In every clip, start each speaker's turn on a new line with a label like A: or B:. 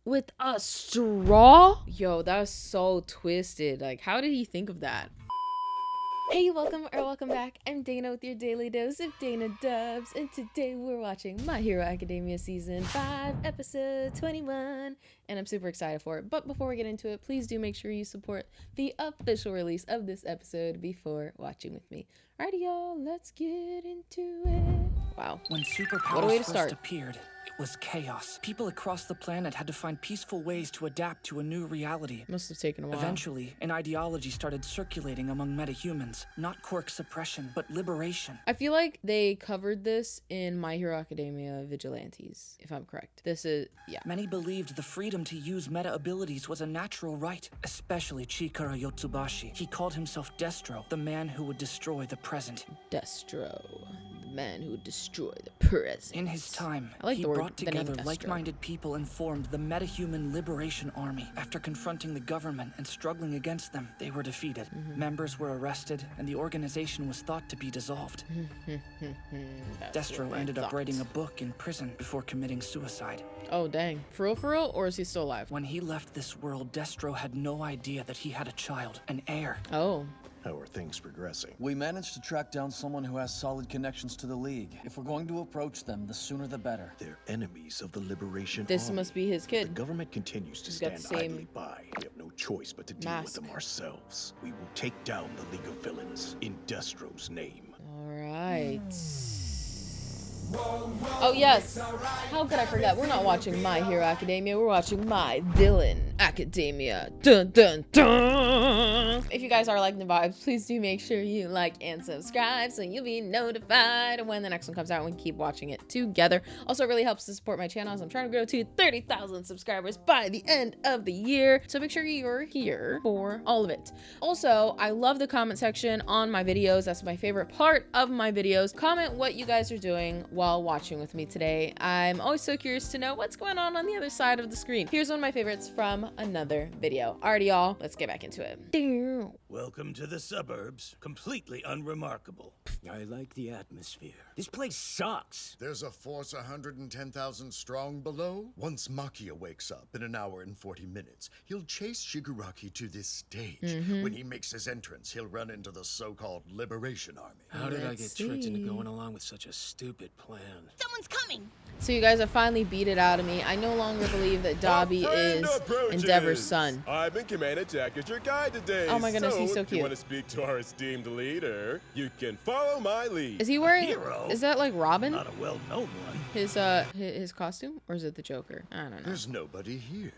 A: with a straw? Yo, that's so twisted. Like, how did he think of that? Hey, welcome back. I'm Dana with your daily dose of Dana Dubs, and today we're watching My Hero Academia Season 5, Episode 21, and I'm super excited for it. But before we get into it, please do make sure you support the official release of this episode before watching with me. Alrighty, y'all, let's get into it. Wow.
B: When
A: What a way
B: superpowers
A: to
B: first
A: start.
B: appeared, it was chaos. People across the planet had to find peaceful ways to adapt to a new reality.
A: Must have taken a while.
B: Eventually, an ideology started circulating among metahumans. Not quirk suppression, but liberation.
A: I feel like they covered this in My Hero Academia Vigilantes, if I'm correct. This is, yeah.
B: Many believed the freedom to use meta abilities was a natural right, especially Chikara Yotsubashi. He called himself Destro, the man who would destroy the present.
A: Destro, the man who would destroy the present.
B: In his time,
A: I like
B: he
A: the word-
B: brought
A: the name
B: together
A: Destro.
B: like-minded people and formed the Metahuman Liberation Army. After confronting the government and struggling against them, they were defeated. Members were arrested, and the organization was thought to be dissolved.
A: That's
B: Destro
A: what I
B: ended up
A: thought.
B: writing a book in prison before committing suicide.
A: Oh, dang. For real, or is he still alive?
B: When he left this world, Destro had no idea that he had a child, an heir.
A: Oh.
C: How are things progressing?
D: We managed to track down someone who has solid connections to the League. If we're going to approach them, the sooner the better.
C: They're enemies of the Liberation
A: This
C: Army.
A: must be his
C: The
A: kid.
C: government continues to
A: He's got
C: stand
A: the same
C: idly by. We have no choice but to deal
A: mask.
C: with them ourselves. We will take down the League of Villains in Destro's name.
A: All right. Oh, yes. How could I forget? We're not watching My Hero Academia. We're watching My Villain Academia. Dun, dun, dun. If you guys are liking the vibes, please do make sure you like and subscribe so you'll be notified when the next one comes out and we can keep watching it together. Also, it really helps to support my channel as I'm trying to grow to 30,000 subscribers by the end of the year. So make sure you're here for all of it. Also, I love the comment section on my videos. That's my favorite part of my videos. Comment what you guys are doing while watching with me today. I'm always so curious to know what's going on the other side of the screen. Here's one of my favorites from another video. Alrighty, y'all, let's get back into it.
E: Welcome to the suburbs. Completely unremarkable.
F: I like the atmosphere. This place sucks.
G: There's a force 110,000 strong below. Once Makia wakes up in an hour and 40 minutes, he'll chase Shigaraki to this stage. When he makes his entrance, he'll run into the so-called Liberation Army.
F: How did I
A: Let's
F: get tricked into
A: see.
F: going along with such a stupid plan?
H: Someone's coming!
A: So you guys have finally beat it out of me. I no longer believe that Dobby is Endeavor's son.
I: I've been Command Attack as your guide today.
A: Oh my goodness, he's so
I: If you
A: cute.
I: want to speak to our esteemed leader, you can follow my lead.
A: Is he wearing,
D: hero?
A: is that like Robin?
D: Not a well-known one.
A: His costume? Or is it the Joker? I don't know.
G: There's nobody here.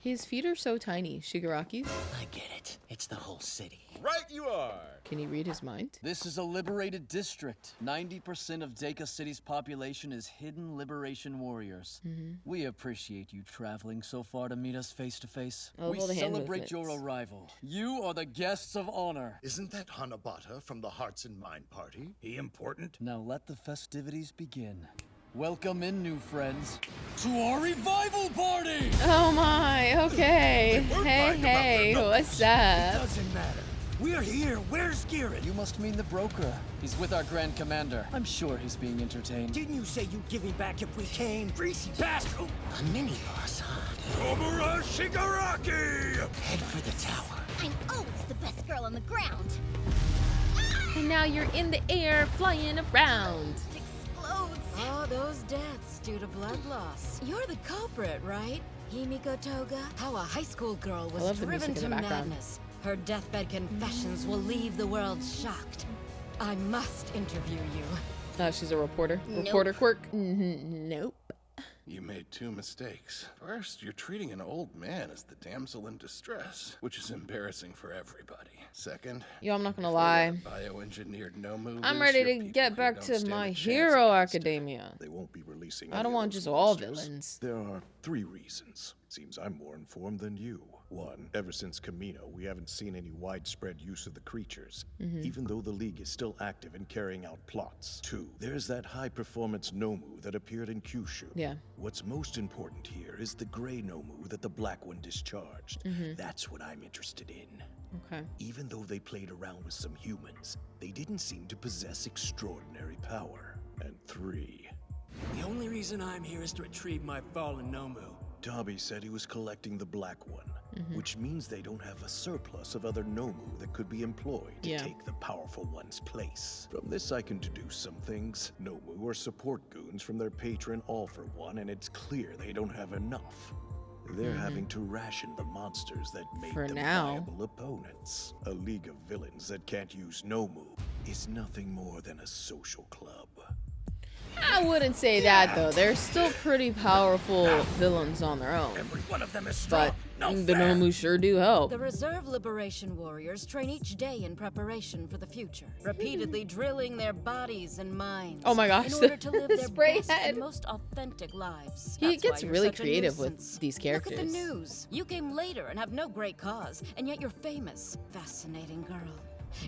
A: His feet are so tiny. Shigaraki's?
F: I get it. It's the whole city.
I: Right you are.
A: Can he read his mind?
D: This is a liberated district. 90% of Decay City's population is hidden liberation warriors. We appreciate you traveling so far to meet us face to face.
A: I love
D: We
A: all the hand
D: celebrate your
A: movements.
D: arrival. You are the guests of honor.
G: Isn't that Hanabata from the Hearts and Mind Party?
E: He important?
D: Now let the festivities begin. Welcome in, new friends, to our revival party!
A: Oh my, okay. Hey, what's up?
E: Doesn't matter. We're here. Where's Garrett?
D: You must mean the broker. He's with our Grand Commander. I'm sure he's being entertained.
F: Didn't you say you'd give me back if we came? Greasy bastard! A mini-boss, huh?
E: Tomura Shigaraki!
F: Head for the tower.
H: I'm always the best girl on the ground.
A: And now you're in the air, flying around.
H: It explodes.
J: Oh, those deaths due to blood loss. You're the culprit, right? Himiko Toga? How a high school girl
A: I
J: was
A: love the
J: driven
A: music in
J: to
A: the background.
J: madness. Her deathbed confessions will leave the world shocked. I must interview you.
A: Oh, she's a reporter.
H: Nope.
A: Reporter quirk? Nope.
I: You made two mistakes. First, you're treating an old man as the damsel in distress, which is embarrassing for everybody. Second,
A: Yo, I'm not gonna
I: if we
A: lie.
I: let a bioengineered Nomu
A: I'm
I: loose,
A: ready
I: your
A: to
I: people
A: get
I: here
A: back
I: don't
A: to
I: stand
A: My
I: a chance
A: Hero
I: against it.
A: Academia.
C: They won't be releasing
A: I
C: any
A: don't
C: of
A: want
C: those
A: just all
C: monsters.
A: villains.
C: There are 3 reasons. Seems I'm more informed than you. 1, ever since Camino, we haven't seen any widespread use of the creatures, even though the League is still active in carrying out plots. 2, there's that high-performance Nomu that appeared in Kyushu.
A: Yeah.
C: What's most important here is the gray Nomu that the Black One discharged. That's what I'm interested in.
A: Okay.
C: Even though they played around with some humans, they didn't seem to possess extraordinary power. And 3,
F: The only reason I'm here is to retrieve my fallen Nomu.
C: Dobby said he was collecting the black one, which means they don't have a surplus of other Nomu that could be employed to take the powerful one's place. From this I can deduce some things. Nomu are support goons from their patron All for One, and it's clear they don't have enough. They're having to ration the monsters that make them viable opponents. A league of villains that can't use Nomu is nothing more than a social club.
A: I wouldn't say that though. They're still pretty powerful villains on their own.
F: Every one of them is strong.
A: But the Nomu sure do help.
J: The Reserve Liberation Warriors train each day in preparation for the future, repeatedly drilling their bodies and minds.
A: Oh my gosh,
J: in order to live their
A: spray
J: best
A: head.
J: and most authentic lives.
A: He
J: That's
A: gets
J: why you're
A: really
J: such a
A: creative with
J: nuisance.
A: these characters.
J: Look at the news. You came later and have no great cause, and yet you're famous. Fascinating girl.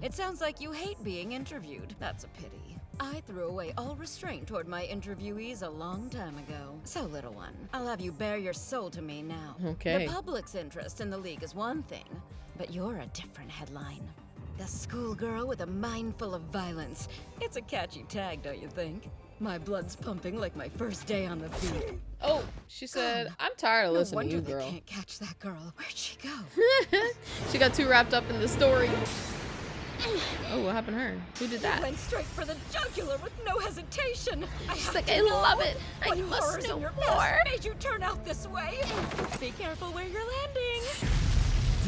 J: It sounds like you hate being interviewed. That's a pity. I threw away all restraint toward my interviewees a long time ago. So, little one, I'll have you bare your soul to me now.
A: Okay.
J: The public's interest in the League is one thing, but you're a different headline. The schoolgirl with a mind full of violence. It's a catchy tag, don't you think? My blood's pumping like my first day on the beat.
A: Oh, she said, I'm tired of listening to you,
J: No wonder
A: girl.
J: they can't catch that girl. Where'd she go?
A: She got too wrapped up in the story. Oh, what happened to her? Who did that?
J: Went straight for the jugular with no hesitation.
A: She's like, I love it. I
J: What
A: must
J: horrors
A: know
J: in your
A: more.
J: past made you turn out this way? Be careful where you're landing.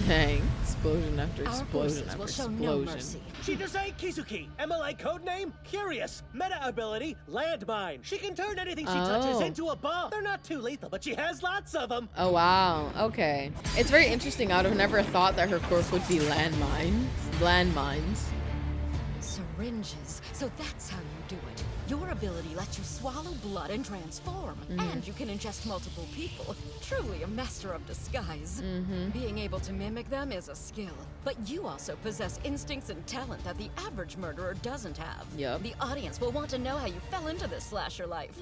A: Dang. Explosion after
J: Our
A: explosion
J: forces
A: after
J: will show no
A: explosion.
J: mercy.
E: Chidose Kizuki, MLA codename, Curious, meta ability, Landmine. She can turn anything she touches into a bomb. They're not too lethal, but she has lots of them.
A: Oh, wow. Okay. It's very interesting. I would have never thought that her quirk would be landmines.
J: Syringes. So that's how you do it. Your ability lets you swallow blood and transform. And you can ingest multiple people. Truly a master of disguise. Being able to mimic them is a skill. But you also possess instincts and talent that the average murderer doesn't have.
A: Yep.
J: The audience will want to know how you fell into this slasher life.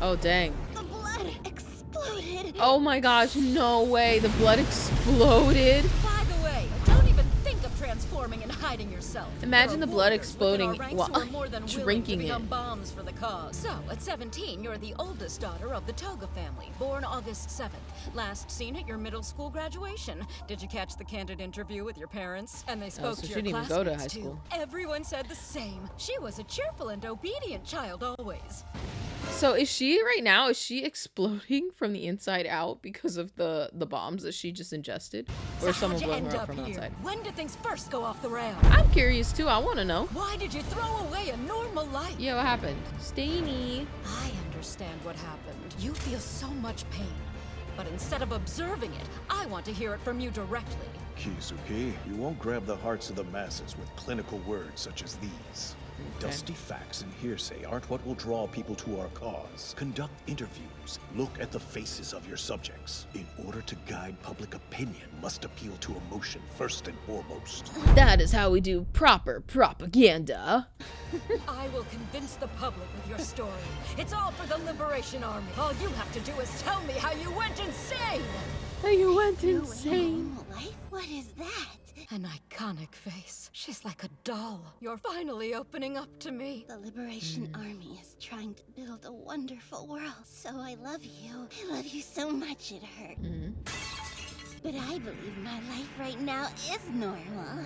A: Oh, dang.
H: The blood exploded.
A: Oh my gosh, no way. The blood exploded.
J: By the way, don't even think of transforming and hiding yourself.
A: Imagine
J: There
A: the
J: are
A: blood
J: warriors within our
A: exploding
J: ranks
A: while
J: who are more than willing to
A: drinking
J: become
A: it.
J: bombs for the cause. So, at 17, you're the oldest daughter of the TOGA family, born August 7th. Last seen at your middle school graduation. Did you catch the candid interview with your parents? And they spoke
A: so
J: to
A: she
J: your
A: didn't even go to
J: classmates
A: high
J: too.
A: school.
J: Everyone said the same. She was a cheerful and obedient child always.
A: So is she right now, is she exploding from the inside out because of the bombs that she just ingested? Or is
J: So
A: someone
J: how'd you
A: blowing
J: end
A: her up
J: up
A: from
J: here?
A: outside?
J: When did things first go off the rails?
A: I'm curious too. I want to know.
J: Why did you throw away a normal life?
A: Yeah, what happened? Stainy.
J: I understand what happened. You feel so much pain. But instead of observing it, I want to hear it from you directly.
C: Kizuki, you won't grab the hearts of the masses with clinical words such as these. Dusty facts and hearsay aren't what will draw people to our cause. Conduct interviews. Look at the faces of your subjects. In order to guide public opinion, must appeal to emotion first and foremost.
A: That is how we do proper propaganda.
J: I will convince the public with your story. It's all for the Liberation Army. All you have to do is tell me how you went insane.
A: You went
H: No
A: insane.
H: normal life? What is that?
J: An iconic face. She's like a doll. You're finally opening up to me.
H: The Liberation Army is trying to build a wonderful world. So I love you. I love you so much it hurt. But I believe my life right now is normal.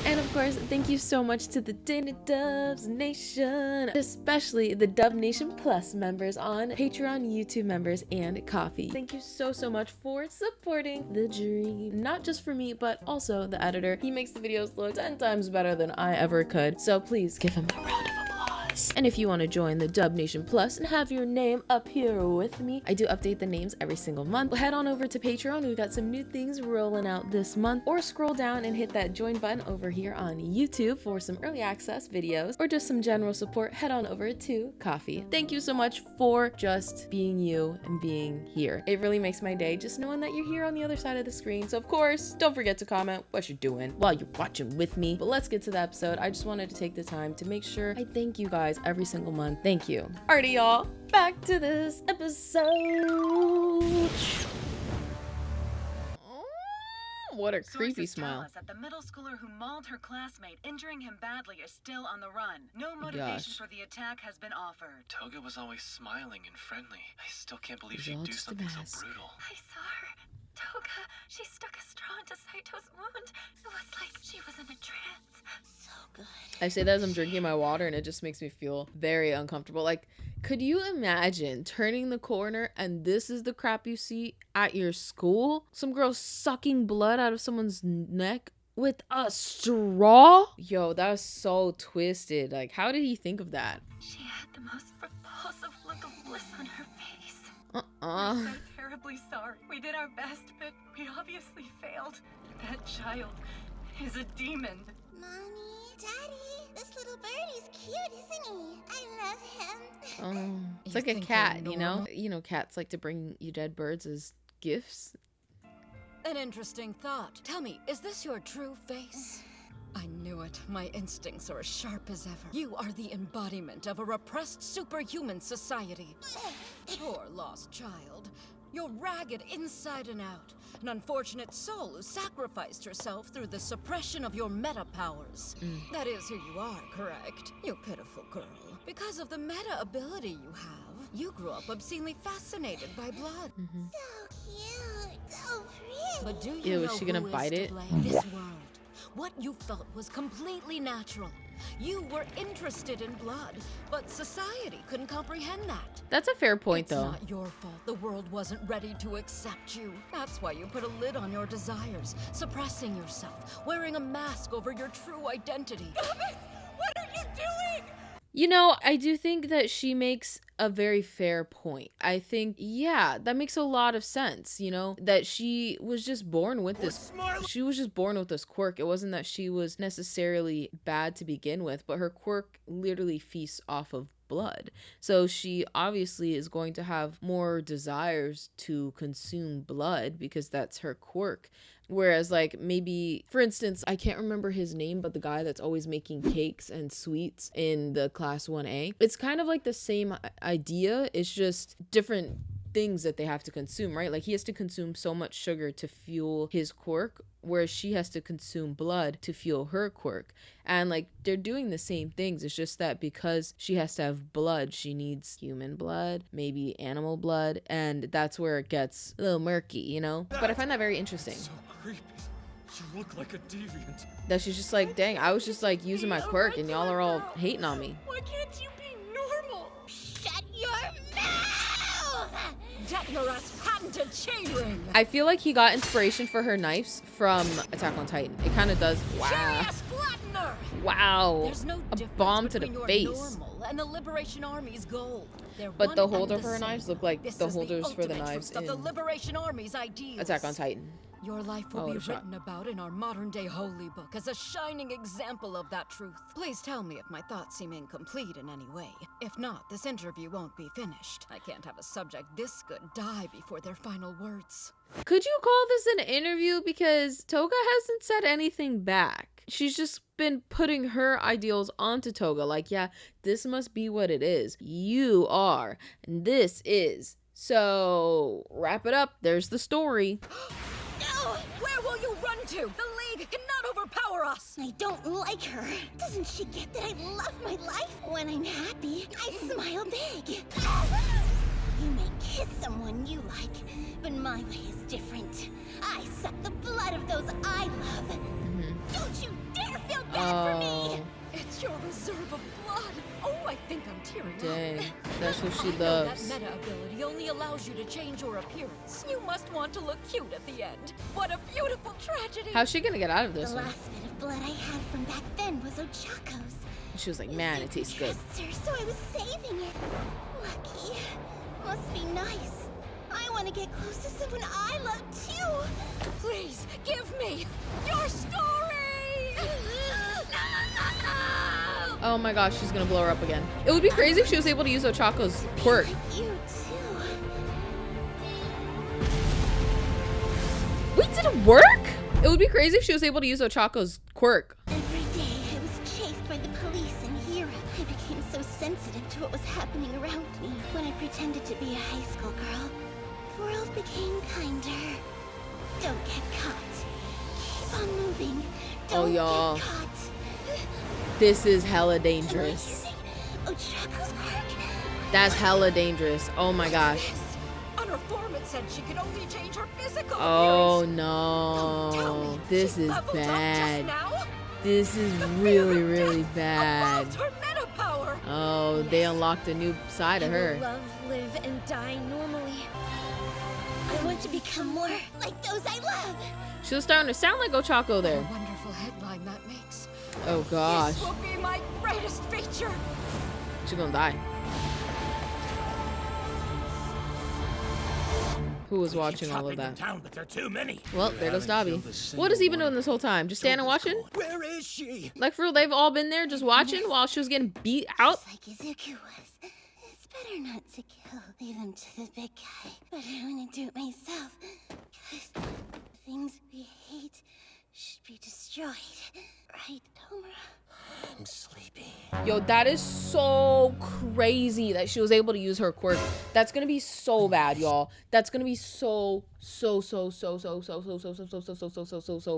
A: And of course, thank you so much to the Dana Dubs Nation, especially the Dub Nation Plus members on Patreon, YouTube members, and Coffee. Thank you so much for supporting the dream. Not just for me, but also the editor. He makes the videos look 10 times better than I ever could. So please give him a round of applause. And if you want to join the Dub Nation Plus and have your name up here with me, I do update the names every single month. Head on over to Patreon. We've got some new things rolling out this month. Or scroll down and hit that join button over here on YouTube for some early access videos or just some general support. Head on over to Coffee. Thank you so much for just being you and being here. It really makes my day just knowing that you're here on the other side of the screen. So of course, don't forget to comment what you're doing while you're watching with me. But let's get to the episode. I just wanted to take the time to make sure I thank you guys every single month. Thank you. Alrighty, y'all. Back to this episode. What a creepy
K: Sources tell
A: smile.
K: us that the middle schooler who mauled her classmate, injuring him badly, is still on the run. No motivation for the attack has been offered.
L: Toga was always smiling and friendly. I still can't believe
A: It's
L: she'd
A: all
L: do
A: just a
L: something so
A: mask.
L: brutal.
M: I saw her. Toga, she stuck a straw into Saito's wound. It was like she was in a trance.
H: So good.
A: I say that as I'm drinking my water and it just makes me feel very uncomfortable. Like, could you imagine turning the corner and this is the crap you see at your school? Some girl sucking blood out of someone's neck with a straw? Yo, that was so twisted. Like, how did he think of that?
M: She had the most repulsive look of bliss on her face.
A: Uh-uh.
M: We're so terribly sorry. We did our best, but we obviously failed. That child is a demon.
H: Mommy, Daddy, this little birdie's cute, isn't he? I love him.
A: It's
J: You
A: like a
J: think
A: cat,
J: you're
A: you know?
J: normal?
A: You know, cats like to bring you dead birds as gifts.
J: An interesting thought. Tell me, is this your true face? I knew it. My instincts are as sharp as ever. You are the embodiment of a repressed superhuman society. Poor lost child. You're ragged inside and out. An unfortunate soul who sacrificed herself through the suppression of your meta powers. That is who you are, correct? You pitiful girl. Because of the meta ability you have, you grew up obscenely fascinated by blood.
H: So cute. So pretty.
J: But do you
A: Ew,
J: know
A: is she gonna
J: who is
A: bite
J: to
A: it?
J: blame? This world. What you felt was completely natural. You were interested in blood, but society couldn't comprehend that.
A: That's a fair point, though.
J: It's not your fault the world wasn't ready to accept you. That's why you put a lid on your desires, suppressing yourself, wearing a mask over your true identity.
M: What are you doing?
A: You know, I do think that she makes a very fair point. I think, yeah, that makes a lot of sense, you know, that she was just born with this. She was just born with this quirk. It wasn't that she was necessarily bad to begin with, but her quirk literally feasts off of blood. So she obviously is going to have more desires to consume blood because that's her quirk. Whereas, like, maybe, for instance, I can't remember his name, but the guy that's always making cakes and sweets in the Class 1A, it's kind of like the same idea. It's just different things that they have to consume, right? Like, he has to consume so much sugar to fuel his quirk, whereas she has to consume blood to fuel her quirk. And, like, they're doing the same things. It's just that because she has to have blood, she needs human blood, maybe animal blood, and that's where it gets a little murky, you know? But I find that very interesting.
F: So creepy. You look like a deviant.
A: That she's just like, dang, I was just like using my quirk and y'all are all hating on me.
M: Why can't you be normal?
H: Shut your mouth!
J: Detmerat's patented chain ring.
A: I feel like he got inspiration for her knives from Attack on Titan. It kind of does. Wow.
J: Curious flattener.
A: Wow.
J: There's no
A: A
J: difference
A: bomb to the
J: between your
A: face.
J: normal and the Liberation Army's goal. They're
A: But
J: one
A: the
J: and
A: holder
J: the
A: for her
J: same.
A: knives look like
J: This
A: the
J: is
A: holders for the
J: ultimate
A: knives
J: truth of the
A: in
J: Liberation Army's ideals.
A: Attack on Titan.
J: Your life will
A: Oh,
J: be
A: what a shot.
J: written about in our modern-day holy book as a shining example of that truth. Please tell me if my thoughts seem incomplete in any way. If not, this interview won't be finished. I can't have a subject this good die before their final words.
A: Could you call this an interview? Because Toga hasn't said anything back. She's just been putting her ideals onto Toga. Like, yeah, this must be what it is. You are, and this is. So, wrap it up. There's the story.
J: No! Where will you run to? The League cannot overpower us!
H: I don't like her. Doesn't she get that I love my life? When I'm happy, I smile big. You may kiss someone you like, but my way is different. I suck the blood of those I love. Don't you dare feel bad for me!
J: It's your reserve of blood! Oh, I think I'm tearing
A: Dang,
J: up.
A: that's what she
J: I know
A: loves.
J: that meta ability only allows you to change your appearance. You must want to look cute at the end. What a beautiful tragedy!
A: How's she gonna get out of this
H: The
A: one?
H: last bit of blood I had from back then was Ochako's.
A: She was like, man, it tastes good.
H: Trusts her, so I was saving it. Lucky. Must be nice. I want to get close to someone I love too.
J: Please, give me your story!
A: Oh my gosh, she's gonna blow her up again. It would be crazy if she was able to use Ochako's quirk.
H: You too.
A: Wait, did it work? It would be crazy if she was able to use Ochako's quirk.
H: Every day I was chased by the police and Hira. I became so sensitive to what was happening around me. When I pretended to be a high school girl, the world became kinder. Don't get caught. on moving.
A: Oh,
H: Don't
A: y'all.
H: get caught.
A: This is hella dangerous.
H: Ochako's quirk?
A: That's hella dangerous. Oh my gosh.
J: On her form it said she could only change her physical
A: Oh
J: appearance. Don't tell
A: no.
J: me
A: This
J: she
A: is
J: leveled up
A: bad.
J: just now?
A: This is
J: The
A: really,
J: fear of
A: really
J: death
A: bad.
J: evolved her meta power.
A: Oh, they unlocked a new side of
H: I will
A: her.
H: love, live, and die normally. I want to become more like those I love.
A: She was starting to sound like Ochako
J: What a
A: there.
J: wonderful headline that makes.
A: Oh gosh.
J: This will be my greatest feature.
A: She's gonna die. Who was watching all of that?
F: Down, but there are too many.
A: Well, there goes Dobby. What has he been doing this whole time? Just standing watching?
F: Where is she?
A: Like for real, they've all been there just watching while she was getting beat out?
H: Just like Izuku was. It's better not to kill. Leave them to the big guy. But I want to do it myself. Because things we hate should be destroyed. Right, Tomura?
F: I'm sleepy.
A: Yo, that is so crazy that she was able to use her quirk. That's gonna be so bad, y'all. That's gonna be so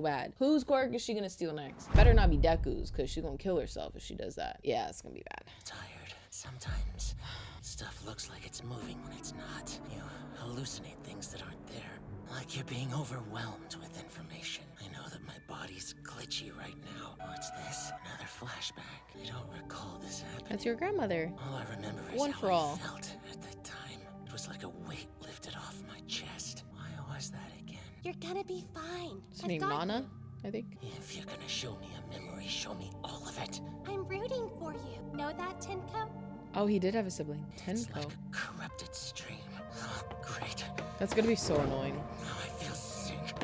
A: bad. Whose quirk is she gonna steal next? Better not be Deku's, because she's gonna kill herself if she does that. Yeah, it's gonna be bad.
F: Tired. Sometimes stuff looks like it's moving when it's not. You hallucinate things that aren't there. Like you're being overwhelmed with information. I know that my body's glitchy right now. What's this? Another flashback. I don't recall this happening.
A: That's your grandmother.
F: All I remember is
A: One
F: how
A: for all.
F: I felt at that time. It was like a weight lifted off my chest. Why was that again?
H: You're gonna be fine.
A: Is her name Nana, I think?
F: If you're gonna show me a memory, show me all of it.
H: I'm rooting for you. Know that, Tenko?
A: Oh, he did have a sibling.
F: It's
A: Tenko.
F: like a corrupted stream. Oh, great.
A: That's gonna be so annoying.
F: Now I feel sick.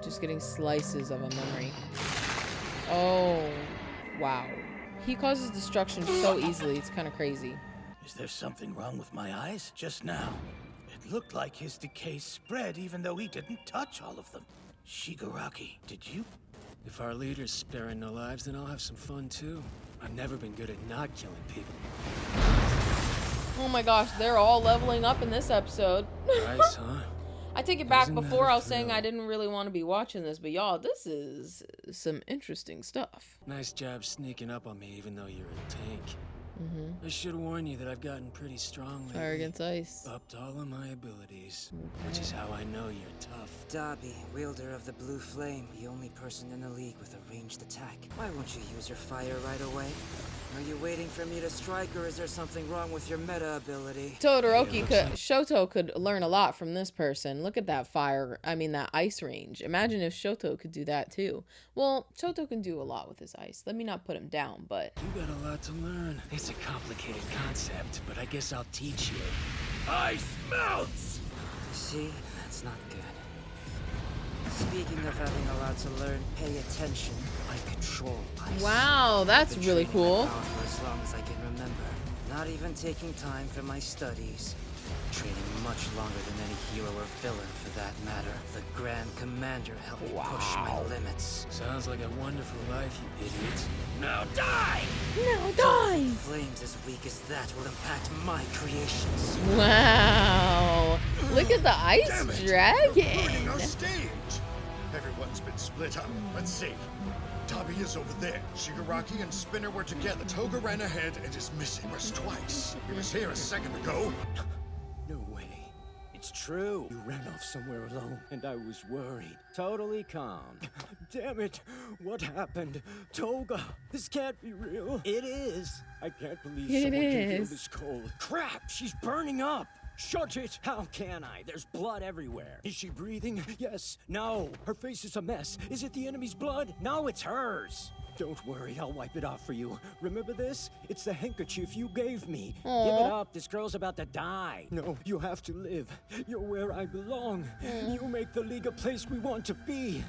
A: Just getting slices of a memory. Oh, wow. He causes destruction so easily, it's kind of crazy.
E: Is there something wrong with my eyes just now? It looked like his decay spread even though he didn't touch all of them. Shigaraki, did you?
N: If our leader's sparing no lives, then I'll have some fun too. I've never been good at not killing people.
A: Oh my gosh, they're all leveling up in this episode.
N: Nice, huh?
A: I take it back.
N: Isn't that
A: Before
N: a
A: I was saying
N: thrill?
A: I didn't really want to be watching this, but y'all, this is some interesting stuff.
N: Nice job sneaking up on me even though you're a tank.
A: Mm-hmm.
N: I should warn you that I've gotten pretty strong lately.
A: Fire against ice.
N: Upped all of my abilities, which is how I know you're tough.
O: Dobby, wielder of the blue flame, the only person in the league with a ranged attack. Why won't you use your fire right away? Are you waiting for me to strike, or is there something wrong with your meta ability?
A: Todoroki could, Shoto could learn a lot from this person. Look at that that ice range. Imagine if Shoto could do that too. Well, Shoto can do a lot with his ice. Let me not put him down, but...
N: You got a lot to learn. It's a complicated concept, but I guess I'll teach you. Ice melts!
O: See? That's not good. Speaking of having a lot to learn, pay attention. I control ice.
A: Wow, that's
O: Been
A: really
O: training my
A: cool.
O: power for as long as I can remember. Not even taking time for my studies. Training much longer than any hero or villain for that matter. The Grand Commander helped me push my limits.
N: Sounds like a wonderful life, you idiot. Now die!
A: No, die!
O: Flames as weak as that will impact my creations.
A: Wow. Look at the ice
G: Damn it.
A: dragon.
G: Ruining our stage! Everyone's been split up. Let's see. Dobby is over there. Shigaraki and Spinner were together. Toga ran ahead and is missing us twice. He was here a second ago.
F: No way. It's true. You ran off somewhere alone, and I was worried. Totally calm. Damn it. What happened? Toga, this can't be real. It is. I can't believe
A: It
F: someone can feel
A: is.
F: this cold. Crap, she's burning up. Shut it! How can I? There's blood everywhere. Is she breathing? Yes. No. Her face is a mess. Is it the enemy's blood? No, it's hers. Don't worry, I'll wipe it off for you. Remember this? It's the handkerchief you gave me. Give it
A: Aw.
F: up. This girl's about to die. No, you have to live. You're where I belong. You make the League a place we want to be.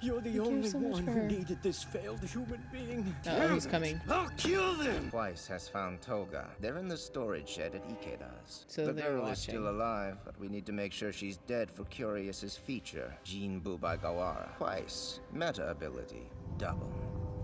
F: You're the only
A: so much
F: one
A: for
F: who
A: her.
F: needed this failed human being.
A: Uh-oh, he's coming.
F: I'll kill them!
P: Twice has found Toga. They're in the storage shed at Ikeda's.
A: So
P: the
A: they're
P: girl is
A: watching.
P: still alive, but we need to make sure she's dead for Curious's feature, Jinbu by Gawara. Twice. Meta ability. Double.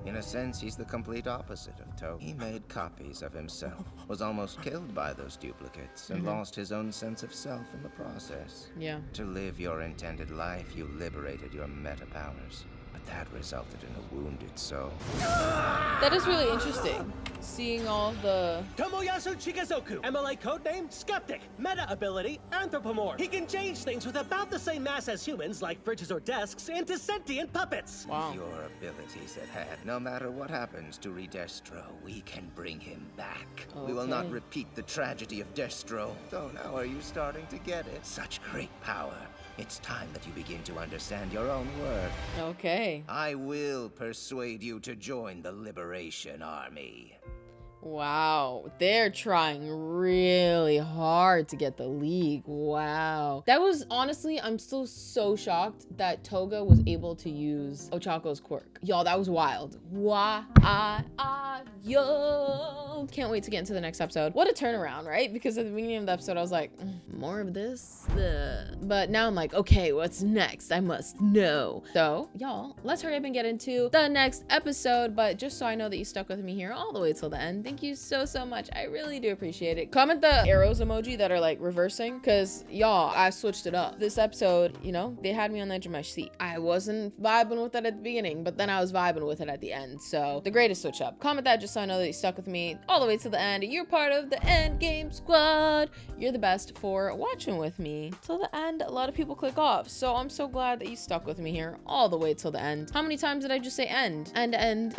P: In a sense, he's the complete opposite of Toga. He made copies of himself, was almost killed by those duplicates, and lost his own sense of self in the process.
A: Yeah.
P: To live your intended life, you liberated your meta powers. But that resulted in a wounded soul.
A: That is really interesting. Seeing all the...
E: Tomoyasu Chikazoku, MLA codename Skeptic, meta ability Anthropomorph. He can change things with about the same mass as humans, like fridges or desks, into sentient puppets.
A: Wow.
P: Your abilities at hand. No matter what happens to Re-Destro, we can bring him back.
A: Okay.
P: We will not repeat the tragedy of Destro. So now are you starting to get it? Such great power. It's time that you begin to understand your own worth.
A: Okay.
P: I will persuade you to join the Liberation Army.
A: Wow, they're trying really hard to get the League. Wow. That was, honestly, I'm still so shocked that Toga was able to use Ochako's quirk. Y'all, that was wild. Yo. Can't wait to get into the next episode. What a turnaround, right? Because at the beginning of the episode, I was like, more of this? But now I'm like, okay, what's next? I must know. So, y'all, let's hurry up and get into the next episode. But just so I know that you stuck with me here all the way till the end, thank you so much. I really do appreciate it. Comment the arrows emoji that are like reversing, because y'all, I switched it up. This episode, you know, they had me on the edge of my seat. I wasn't vibing with it at the beginning, but then I was vibing with it at the end. So the greatest switch up. Comment that just so I know that you stuck with me all the way to the end. You're part of the End Game Squad. You're the best for watching with me till the end. A lot of people click off, so I'm so glad that you stuck with me here all the way till the end. How many times did I just say end? End.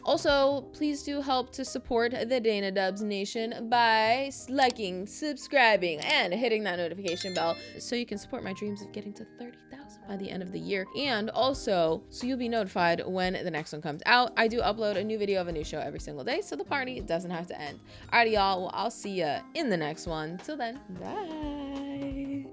A: Also, please do help to support the Dana Dubs Nation by liking, subscribing, and hitting that notification bell so you can support my dreams of getting to 30,000 by the end of the year. And also, so you'll be notified when the next one comes out. I do upload a new video of a new show every single day, so the party doesn't have to end. Alrighty, y'all. Well, I'll see ya in the next one. Till then, bye.